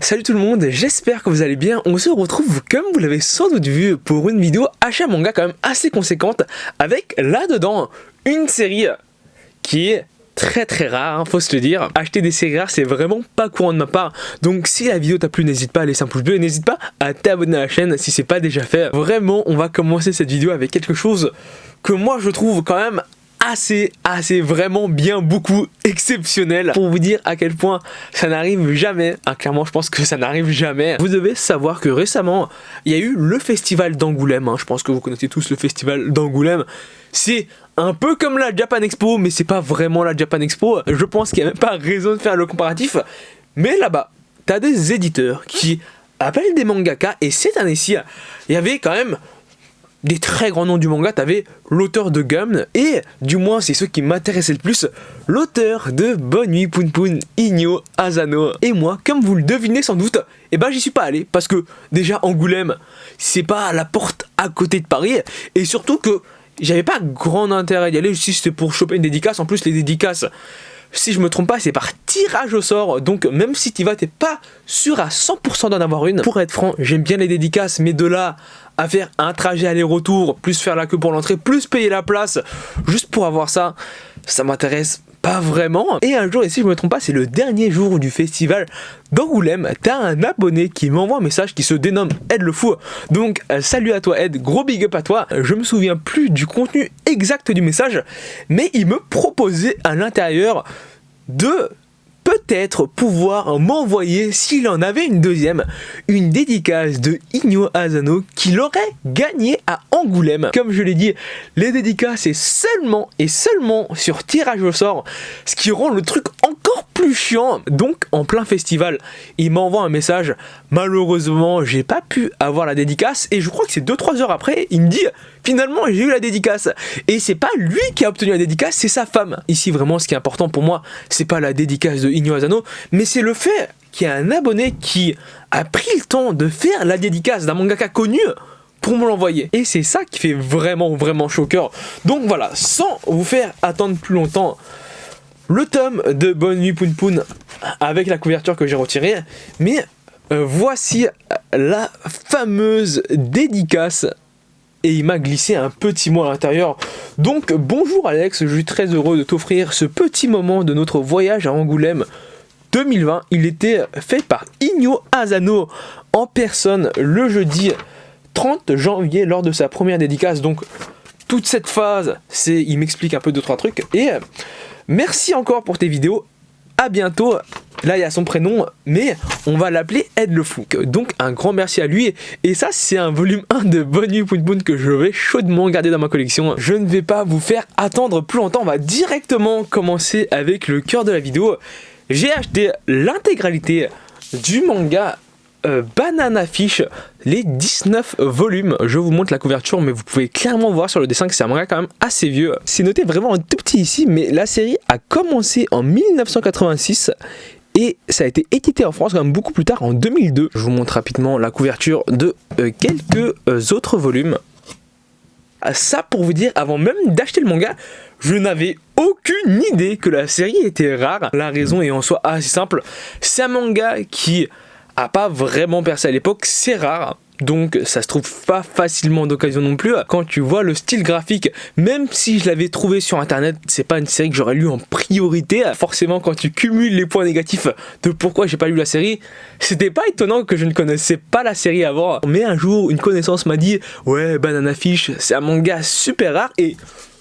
Salut tout le monde, j'espère que vous allez bien. On se retrouve, comme vous l'avez sans doute vu, pour une vidéo achat manga quand même assez conséquente, avec là-dedans une série qui est très rare, hein, faut se le dire. Acheter des séries rares, c'est vraiment pas courant de ma part. Donc si la vidéo t'a plu, n'hésite pas à laisser un pouce bleu et n'hésite pas à t'abonner à la chaîne si c'est pas déjà fait. Vraiment, on va commencer cette vidéo avec quelque chose que moi je trouve quand même assez vraiment bien beaucoup exceptionnel, pour vous dire à quel point ça n'arrive jamais. Clairement je pense que ça n'arrive jamais. Vous devez savoir que récemment il y a eu le festival d'Angoulême, je pense que vous connaissez tous le festival d'Angoulême. C'est un peu comme la Japan Expo, mais c'est pas vraiment la Japan Expo. Je pense qu'il n'y a même pas raison de faire le comparatif. Mais là-bas, t'as des éditeurs qui appellent des mangaka, et cette année-ci, il y avait quand même des très grands noms du manga. T'avais l'auteur de Gum, et du moins c'est ceux qui m'intéressaient le plus, l'auteur de Bonne Nuit Poun, Inyo Asano. Et moi, comme vous le devinez sans doute, j'y suis pas allé, parce que déjà Angoulême, c'est pas à la porte à côté de Paris, et surtout que j'avais pas grand intérêt d'y aller, si c'était pour choper une dédicace. En plus les dédicaces, si je me trompe pas, c'est par tirage au sort, donc même si t'y vas, t'es pas sûr à 100% d'en avoir une. Pour être franc, j'aime bien les dédicaces, mais de là à faire un trajet aller-retour, plus faire la queue pour l'entrée, plus payer la place, juste pour avoir ça, ça m'intéresse pas vraiment. Et un jour, et si je me trompe pas, c'est le dernier jour du festival d'Angoulême, t'as un abonné qui m'envoie un message qui se dénomme Ed le Fou. Donc salut à toi Ed, gros big up à toi. Je me souviens plus du contenu exact du message, mais il me proposait à l'intérieur de peut-être pouvoir m'envoyer, s'il en avait une deuxième, une dédicace de Inyo Asano qu'il aurait gagné à Angoulême. Comme je l'ai dit, les dédicaces c'est seulement et seulement sur tirage au sort, ce qui rend le truc encore plus chiant. Donc en plein festival, il m'envoie un message, malheureusement j'ai pas pu avoir la dédicace, et je crois que c'est 2-3 heures après, il me dit finalement j'ai eu la dédicace. Et c'est pas lui qui a obtenu la dédicace, c'est sa femme. Ici vraiment ce qui est important pour moi, c'est pas la dédicace de Inyo Asano, mais c'est le fait qu'il y a un abonné qui a pris le temps de faire la dédicace d'un mangaka connu pour me l'envoyer. Et c'est ça qui fait vraiment chaud au cœur. Donc voilà, sans vous faire attendre plus longtemps, le tome de Bonne Nuit Poun avec la couverture que j'ai retirée, mais voici la fameuse dédicace. Et il m'a glissé un petit mot à l'intérieur. Donc bonjour Alex, je suis très heureux de t'offrir ce petit moment de notre voyage à Angoulême 2020. Il était fait par Inyo Asano en personne le jeudi 30 janvier lors de sa première dédicace. Donc toute cette phase, il m'explique un peu 2-3 trucs. Et merci encore pour tes vidéos. À bientôt. Là il y a son prénom, mais on va l'appeler Ed le Fou. Donc un grand merci à lui. Et ça c'est un volume 1 de Bonne Nuit Poun que je vais chaudement garder dans ma collection. Je ne vais pas vous faire attendre plus longtemps, on va directement commencer avec le cœur de la vidéo. J'ai acheté l'intégralité du manga Banana Fish, les 19 volumes. Je vous montre la couverture, mais vous pouvez clairement voir sur le dessin que c'est un manga quand même assez vieux. C'est noté vraiment un tout petit ici, mais la série a commencé en 1986 et ça a été édité en France quand même beaucoup plus tard, en 2002. Je vous montre rapidement la couverture de quelques autres volumes. Ça pour vous dire, avant même d'acheter le manga, je n'avais aucune idée que la série était rare. La raison est en soi assez simple, c'est un manga qui a pas vraiment percé à l'époque, c'est rare, donc ça se trouve pas facilement d'occasion non plus. Quand tu vois le style graphique, même si je l'avais trouvé sur internet, c'est pas une série que j'aurais lu en priorité. Forcément quand tu cumules les points négatifs de pourquoi j'ai pas lu la série, c'était pas étonnant que je ne connaissais pas la série avant. Mais un jour une connaissance m'a dit ouais, Banana Fish c'est un manga super rare, et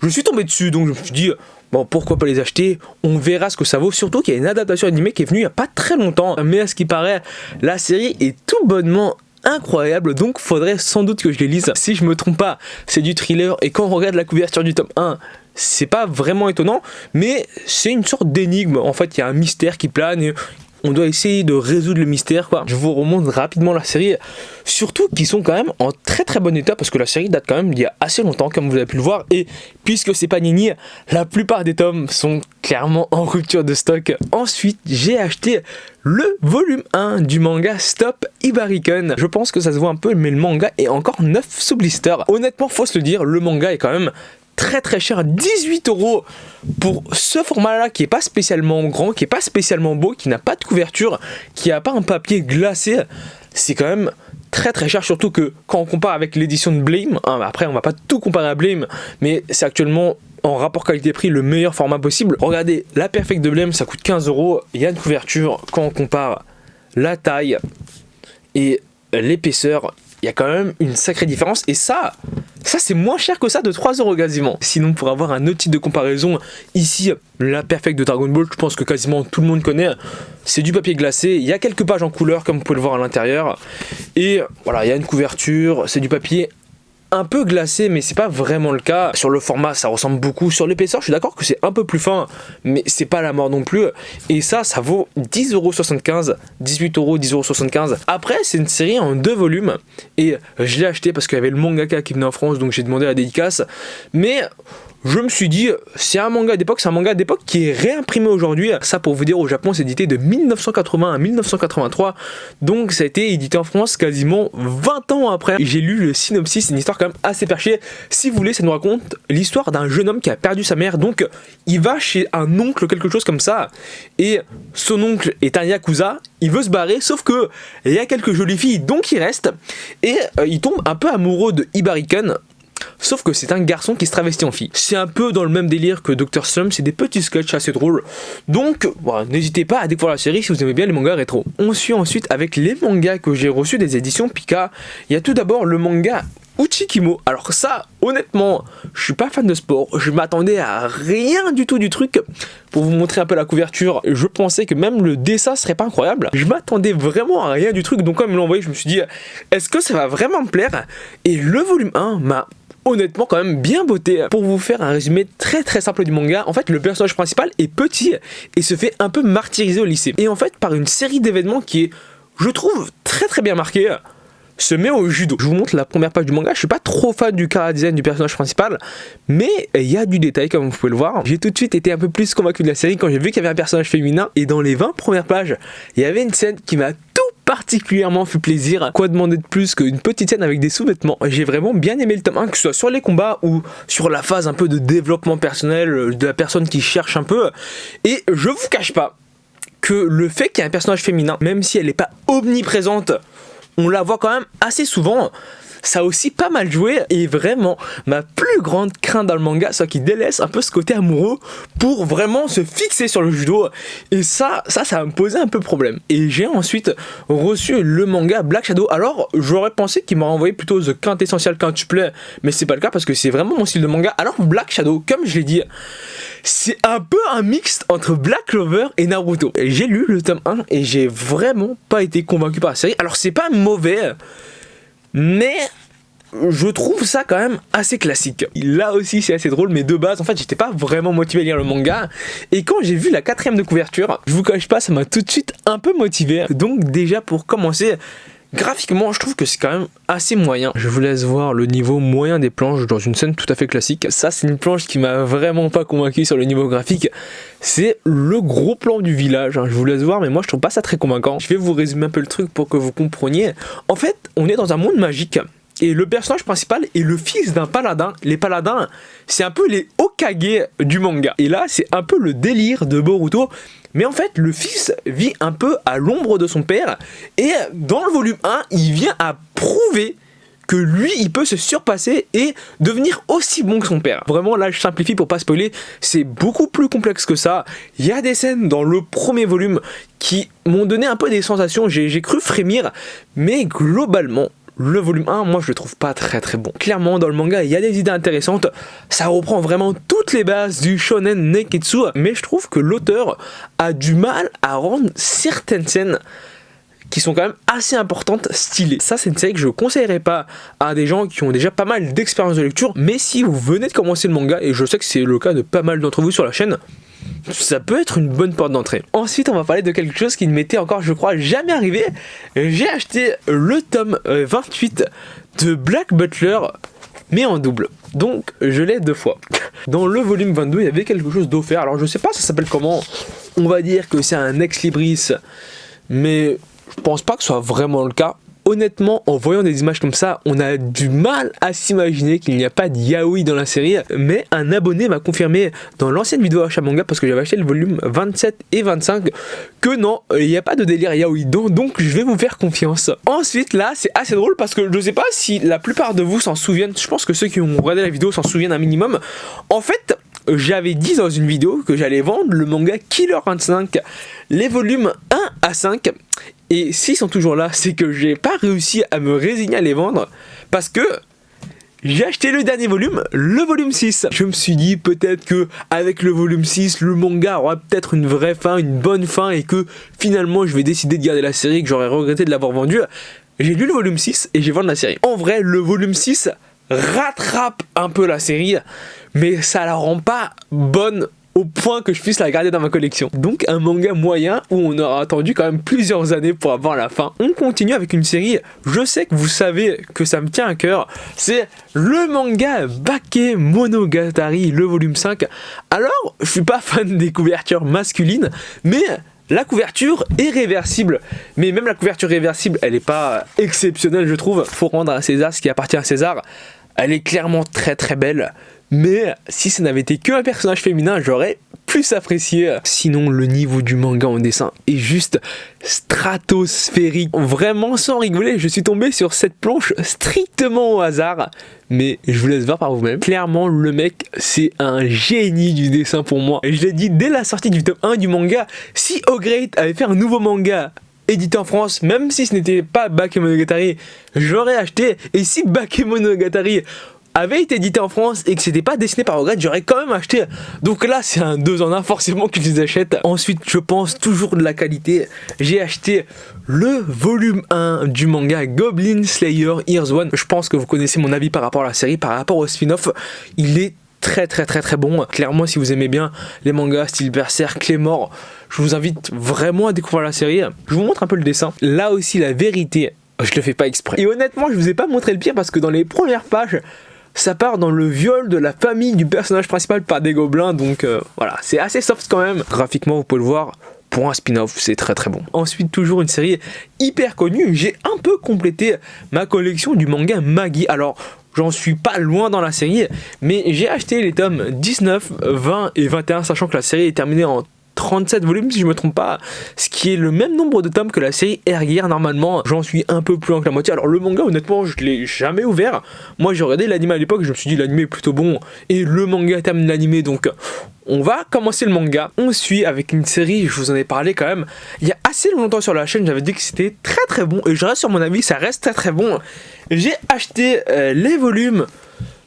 je suis tombé dessus, donc je me suis dit bon, pourquoi pas les acheter, on verra ce que ça vaut. Surtout qu'il y a une adaptation animée qui est venue il n'y a pas très longtemps. Mais à ce qui paraît, la série est tout bonnement incroyable, donc faudrait sans doute que je les lise. Si je me trompe pas, c'est du thriller, et quand on regarde la couverture du tome 1, c'est pas vraiment étonnant, mais c'est une sorte d'énigme. En fait, il y a un mystère qui plane et on doit essayer de résoudre le mystère, quoi. Je vous remonte rapidement la série, surtout qu'ils sont quand même en très bon état, parce que la série date quand même d'il y a assez longtemps, comme vous avez pu le voir, et puisque c'est Panini, la plupart des tomes sont clairement en rupture de stock. Ensuite, j'ai acheté le volume 1 du manga Stop Ibarikun. Je pense que ça se voit un peu, mais le manga est encore neuf sous blister. Honnêtement, faut se le dire, le manga est quand même très très cher, 18 € pour ce format là qui est pas spécialement grand, qui est pas spécialement beau, qui n'a pas de couverture, qui a pas un papier glacé. C'est quand même très très cher, surtout que quand on compare avec l'édition de Blame, hein, après on va pas tout comparer à Blame, mais c'est actuellement en rapport qualité-prix le meilleur format possible. Regardez, la Perfect de Blame ça coûte 15 €, il y a une couverture, quand on compare la taille et l'épaisseur, il y a quand même une sacrée différence, et ça c'est moins cher que ça, de 3 € quasiment. Sinon, pour avoir un autre type de comparaison, ici la Perfect de Dragon Ball, je pense que quasiment tout le monde connaît, c'est du papier glacé, il y a quelques pages en couleur comme vous pouvez le voir à l'intérieur, et voilà, il y a une couverture, c'est du papier un peu glacé, mais c'est pas vraiment le cas. Sur le format ça ressemble beaucoup, sur l'épaisseur je suis d'accord que c'est un peu plus fin, mais c'est pas la mort non plus, et ça vaut 10,75 €, 18 €, 10,75 €. Après c'est une série en 2 volumes, et je l'ai acheté parce qu'il y avait le mangaka qui venait en France, donc j'ai demandé la dédicace, mais je me suis dit, c'est un manga d'époque, qui est réimprimé aujourd'hui. Ça, pour vous dire, au Japon, c'est édité de 1980 à 1983. Donc, ça a été édité en France quasiment 20 ans après. J'ai lu le synopsis, c'est une histoire quand même assez perchée. Si vous voulez, ça nous raconte l'histoire d'un jeune homme qui a perdu sa mère. Donc, il va chez un oncle, quelque chose comme ça. Et son oncle est un yakuza. Il veut se barrer, sauf que il y a quelques jolies filles, donc il reste. Et il tombe un peu amoureux de Hibariken. Sauf que c'est un garçon qui se travestit en fille. C'est un peu dans le même délire que Dr. Slump, c'est des petits sketchs assez drôles. Donc, voilà, n'hésitez pas à découvrir la série si vous aimez bien les mangas rétro. On suit ensuite avec les mangas que j'ai reçus des éditions Pika. Il y a tout d'abord le manga Uchikimo. Alors ça, honnêtement, je suis pas fan de sport, je m'attendais à rien du tout du truc. Pour vous montrer un peu la couverture, je pensais que même le dessin serait pas incroyable. Je m'attendais vraiment à rien du truc, donc quand ils me l'ont envoyé, je me suis dit, est-ce que ça va vraiment me plaire? Et le volume 1 m'a honnêtement quand même bien botté. Pour vous faire un résumé très très simple du manga, en fait le personnage principal est petit et se fait un peu martyriser au lycée. Et en fait par une série d'événements qui est, je trouve, très très bien marquée, se met au judo. Je vous montre la première page du manga. Je suis pas trop fan du chara design du personnage principal, mais il y a du détail comme vous pouvez le voir. J'ai tout de suite été un peu plus convaincu de la série quand j'ai vu qu'il y avait un personnage féminin, et dans les 20 premières pages il y avait une scène qui m'a particulièrement fait plaisir. Quoi demander de plus qu'une petite scène avec des sous-vêtements? J'ai vraiment bien aimé le tome 1, que ce soit sur les combats ou sur la phase un peu de développement personnel de la personne qui cherche un peu. Et je vous cache pas que le fait qu'il y ait un personnage féminin, même si elle n'est pas omniprésente, on la voit quand même assez souvent. Ça a aussi pas mal joué, et vraiment ma plus grande crainte dans le manga, c'est qu'il délaisse un peu ce côté amoureux pour vraiment se fixer sur le judo, et ça va me poser un peu problème. Et j'ai ensuite reçu le manga Black Shadow. Alors j'aurais pensé qu'il m'aurait envoyé plutôt The Quintessential Quintuplet, mais c'est pas le cas parce que c'est vraiment mon style de manga. Alors Black Shadow, comme je l'ai dit, c'est un peu un mixte entre Black Clover et Naruto. J'ai lu le tome 1 et j'ai vraiment pas été convaincu par la série. Alors c'est pas mauvais, mais je trouve ça quand même assez classique. Là aussi c'est assez drôle, mais de base en fait j'étais pas vraiment motivé à lire le manga, et quand j'ai vu la 4ème de couverture, je vous cache pas, ça m'a tout de suite un peu motivé. Donc déjà pour commencer, graphiquement je trouve que c'est quand même assez moyen. Je vous laisse voir le niveau moyen des planches dans une scène tout à fait classique. Ça c'est une planche qui m'a vraiment pas convaincu sur le niveau graphique. C'est le gros plan du village, je vous laisse voir, mais moi je trouve pas ça très convaincant. Je vais vous résumer un peu le truc pour que vous compreniez. En fait on est dans un monde magique, et le personnage principal est le fils d'un paladin. Les paladins, c'est un peu les Hokage du manga. Et là, c'est un peu le délire de Boruto. Mais en fait, le fils vit un peu à l'ombre de son père. Et dans le volume 1, il vient à prouver que lui, il peut se surpasser et devenir aussi bon que son père. Vraiment, là, je simplifie pour pas spoiler. C'est beaucoup plus complexe que ça. Il y a des scènes dans le premier volume qui m'ont donné un peu des sensations. J'ai cru frémir. Mais globalement, le volume 1, moi je le trouve pas très très bon. Clairement dans le manga il y a des idées intéressantes, ça reprend vraiment toutes les bases du shonen neketsu, mais je trouve que l'auteur a du mal à rendre certaines scènes qui sont quand même assez importantes stylées. Ça c'est une série que je conseillerais pas à des gens qui ont déjà pas mal d'expérience de lecture, mais si vous venez de commencer le manga, et je sais que c'est le cas de pas mal d'entre vous sur la chaîne, ça peut être une bonne porte d'entrée. Ensuite on va parler de quelque chose qui ne m'était encore, je crois, jamais arrivé. J'ai acheté le tome 28 de Black Butler, mais en double. Donc je l'ai 2 fois. Dans le volume 22 il y avait quelque chose d'offert. Alors je sais pas ça s'appelle comment. On va dire que c'est un ex libris, mais je pense pas que ce soit vraiment le cas. honnêtement, en voyant des images comme ça, on a du mal à s'imaginer qu'il n'y a pas de yaoi dans la série. Mais un abonné m'a confirmé dans l'ancienne vidéo Achat Manga, parce que j'avais acheté le volume 27 et 25, que non, il n'y a pas de délire yaoi. Donc je vais vous faire confiance. Ensuite, là, c'est assez drôle parce que je sais pas si la plupart de vous s'en souviennent. Je pense que ceux qui ont regardé la vidéo s'en souviennent un minimum. En fait, j'avais dit dans une vidéo que j'allais vendre le manga Killer 25, les volumes 1 à 5. Et s'ils sont toujours là, c'est que j'ai pas réussi à me résigner à les vendre parce que j'ai acheté le dernier volume, le volume 6. Je me suis dit peut-être que avec le volume 6, le manga aura peut-être une vraie fin, une bonne fin, et que finalement je vais décider de garder la série, que j'aurais regretté de l'avoir vendue. J'ai lu le volume 6 et j'ai vendu la série. En vrai, le volume 6 rattrape un peu la série, mais ça la rend pas bonne au point que je puisse la garder dans ma collection. Donc un manga moyen où on aura attendu quand même plusieurs années pour avoir la fin. On continue avec une série, je sais que vous savez que ça me tient à cœur, c'est le manga Bakemonogatari, le volume 5. Alors, je suis pas fan des couvertures masculines, mais la couverture est réversible. Mais même la couverture réversible, elle est pas exceptionnelle, je trouve. Faut rendre à César ce qui appartient à César. Elle est clairement très très belle. Mais si ça n'avait été qu'un personnage féminin, j'aurais plus apprécié. Sinon, le niveau du manga en dessin est juste stratosphérique. Vraiment, sans rigoler, je suis tombé sur cette planche strictement au hasard. Mais je vous laisse voir par vous-même. Clairement, le mec, c'est un génie du dessin pour moi. Et je l'ai dit dès la sortie du tome 1 du manga, si O-Great avait fait un nouveau manga édité en France, même si ce n'était pas Bakemonogatari, j'aurais acheté. Et si Bakemonogatari avait été édité en France et que c'était pas dessiné par O-Great, j'aurais quand même acheté. Donc là, c'est un 2 en 1, forcément que je les achète. Ensuite, je pense toujours de la qualité. J'ai acheté le volume 1 du manga Goblin Slayer Years One. Je pense que vous connaissez mon avis par rapport à la série, par rapport au spin-off. Il est très bon. Clairement, si vous aimez bien les mangas style Berserk, Claymore, je vous invite vraiment à découvrir la série. Je vous montre un peu le dessin. Là aussi, la vérité, je le fais pas exprès. Et honnêtement, je vous ai pas montré le pire parce que dans les premières pages, ça part dans le viol de la famille du personnage principal par des gobelins, donc voilà, c'est assez soft quand même. Graphiquement, vous pouvez le voir, pour un spin-off, c'est très bon. Ensuite, toujours une série hyper connue, j'ai un peu complété ma collection du manga Magi. Alors, j'en suis pas loin dans la série, mais j'ai acheté les tomes 19, 20 et 21, sachant que la série est terminée en 37 volumes si je me trompe pas, ce qui est le même nombre de tomes que la série Air Gear. Normalement j'en suis un peu plus loin que la moitié. Alors le manga, honnêtement, je l'ai jamais ouvert. Moi j'ai regardé l'anime à l'époque, je me suis dit l'anime est plutôt bon et le manga termine l'anime, donc on va commencer le manga. On suit avec une série, je vous en ai parlé quand même il y a assez longtemps sur la chaîne, j'avais dit que c'était très bon et je reste sur mon avis, ça reste très bon. J'ai acheté les volumes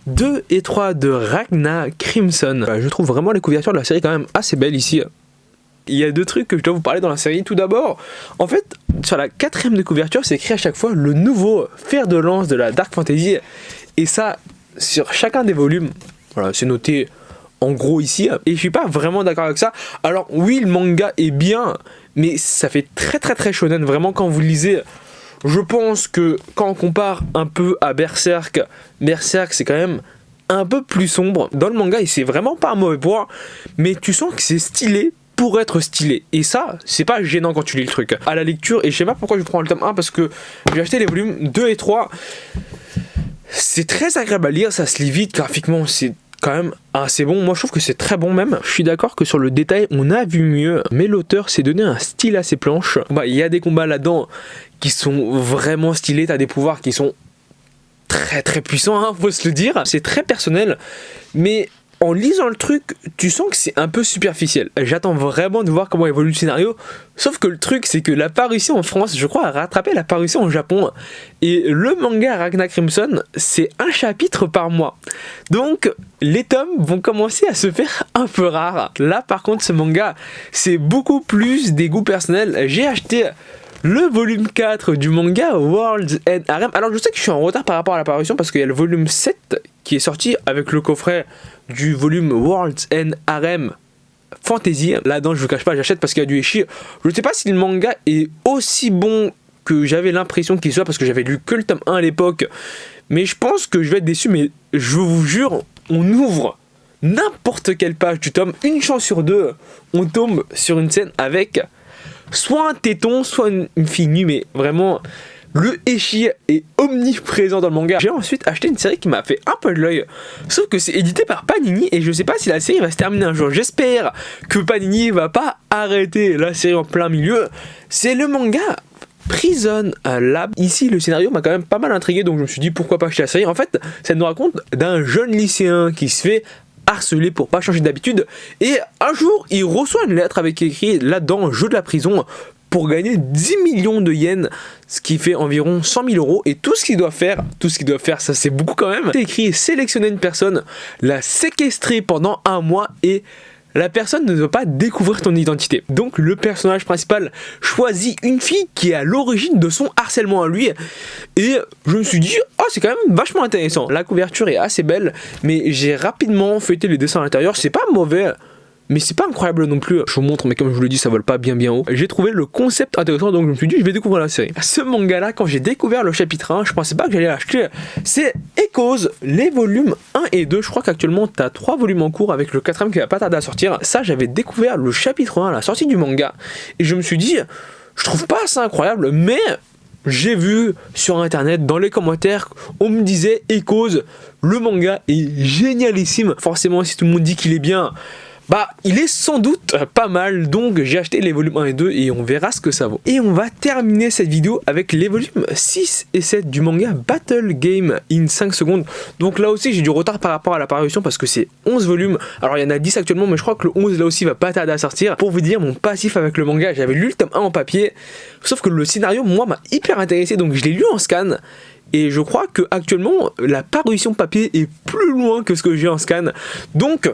2 et 3 de Ragna Crimson. Je trouve vraiment les couvertures de la série quand même assez belles ici. Il y a deux trucs que je dois vous parler dans la série. Tout d'abord, en fait, sur la 4ème de couverture, c'est écrit à chaque fois le nouveau fer de lance de la Dark Fantasy. Et ça, sur chacun des volumes, voilà, c'est noté en gros ici. Et je suis pas vraiment d'accord avec ça. Alors oui, le manga est bien, mais ça fait très shonen. Vraiment, quand vous lisez, je pense que quand on compare un peu à Berserk, c'est quand même un peu plus sombre. Dans le manga, et c'est vraiment pas un mauvais point, mais tu sens que c'est stylé pour être stylé, et ça c'est pas gênant quand tu lis le truc à la lecture. Et je sais pas pourquoi je prends le tome 1 parce que j'ai acheté les volumes 2 et 3. C'est très agréable à lire, ça se lit vite, graphiquement c'est quand même assez bon, moi je trouve que c'est très bon même. Je suis d'accord que sur le détail on a vu mieux, mais l'auteur s'est donné un style à ses planches. Bah, il y a des combats là-dedans qui sont vraiment stylés, t'as des pouvoirs qui sont très puissants, hein, faut se le dire. C'est très personnel, mais en lisant le truc, tu sens que c'est un peu superficiel. J'attends vraiment de voir comment évolue le scénario. Sauf que le truc, c'est que la parution en France, je crois, a rattrapé la parution au Japon. Et le manga Ragna Crimson, c'est un chapitre par mois. Donc, les tomes vont commencer à se faire un peu rares. Là, par contre, ce manga, c'est beaucoup plus des goûts personnels. J'ai acheté le volume 4 du manga World's End Harem. Alors, je sais que je suis en retard par rapport à la parution parce qu'il y a le volume 7 qui est sorti avec le coffret du volume World's End Harem Fantasy. Là-dedans, je vous cache pas, j'achète parce qu'il y a du Eshi. Je ne sais pas si le manga est aussi bon que j'avais l'impression qu'il soit parce que j'avais lu que le tome 1 à l'époque. Mais je pense que je vais être déçu. Mais je vous jure, on ouvre n'importe quelle page du tome, une chance sur deux, on tombe sur une scène avec soit un téton, soit une fille nue. Mais vraiment, Le ecchi est omniprésent dans le manga. J'ai ensuite acheté une série qui m'a fait un peu de l'œil. Sauf que c'est édité par Panini et je sais pas si la série va se terminer un jour. J'espère que Panini va pas arrêter la série en plein milieu. C'est le manga Prison Lab. Ici, le scénario m'a quand même pas mal intrigué, donc je me suis dit pourquoi pas acheter la série. En fait, ça nous raconte d'un jeune lycéen qui se fait harcelé pour pas changer d'habitude et un jour il reçoit une lettre avec écrit là-dedans jeu de la prison pour gagner 10 millions de yens, ce qui fait environ 100 000 euros. Et tout ce qu'il doit faire, ça c'est beaucoup quand même, c'est écrit sélectionner une personne, la séquestrer pendant un mois et la personne ne doit pas découvrir ton identité. Donc le personnage principal choisit une fille qui est à l'origine de son harcèlement à lui. Et je me suis dit, oh c'est quand même vachement intéressant. La couverture est assez belle, mais j'ai rapidement feuilleté les dessins à l'intérieur. C'est pas mauvais, mais c'est pas incroyable non plus. Je vous montre, mais comme je vous le dis, ça vole pas bien haut. J'ai trouvé le concept intéressant, donc je me suis dit, je vais découvrir la série. Ce manga-là, quand j'ai découvert le chapitre 1, je pensais pas que j'allais l'acheter. C'est Echoes, les volumes 1 et 2. Je crois qu'actuellement, t'as 3 volumes en cours avec le 4ème qui va pas tarder à sortir. Ça, j'avais découvert le chapitre 1 à la sortie du manga. Et je me suis dit, je trouve pas ça incroyable, mais j'ai vu sur internet, dans les commentaires, on me disait, Echoes, le manga est génialissime. Forcément, si tout le monde dit qu'il est bien, bah il est sans doute pas mal, donc j'ai acheté les volumes 1 et 2 et on verra ce que ça vaut. Et on va terminer cette vidéo avec les volumes 6 et 7 du manga Battle Game in 5 secondes. Donc là aussi j'ai du retard par rapport à la parution parce que c'est 11 volumes. Alors il y en a 10 actuellement, mais je crois que le 11 là aussi va pas tarder à sortir. Pour vous dire mon passif avec le manga, j'avais lu le tome 1 en papier, sauf que le scénario moi m'a hyper intéressé, donc je l'ai lu en scan. Et je crois que actuellement la parution papier est plus loin que ce que j'ai en scan. Donc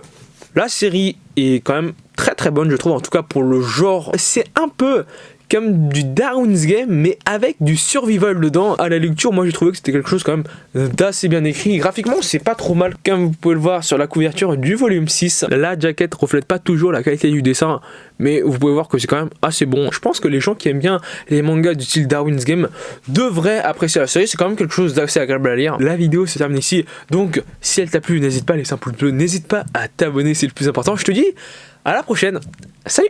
la série est quand même très très bonne, je trouve, en tout cas pour le genre. C'est un peu comme du Darwin's Game, mais avec du survival dedans. À la lecture, moi j'ai trouvé que c'était quelque chose quand même d'assez bien écrit. Graphiquement, c'est pas trop mal, comme vous pouvez le voir sur la couverture du volume 6. La jaquette reflète pas toujours la qualité du dessin, mais vous pouvez voir que c'est quand même assez bon. Je pense que les gens qui aiment bien les mangas du style Darwin's Game devraient apprécier la série. C'est quand même quelque chose d'assez agréable à lire. La vidéo se termine ici, donc si elle t'a plu, n'hésite pas à laisser un pouce bleu, n'hésite pas à t'abonner, c'est le plus important. Je te dis à la prochaine, salut!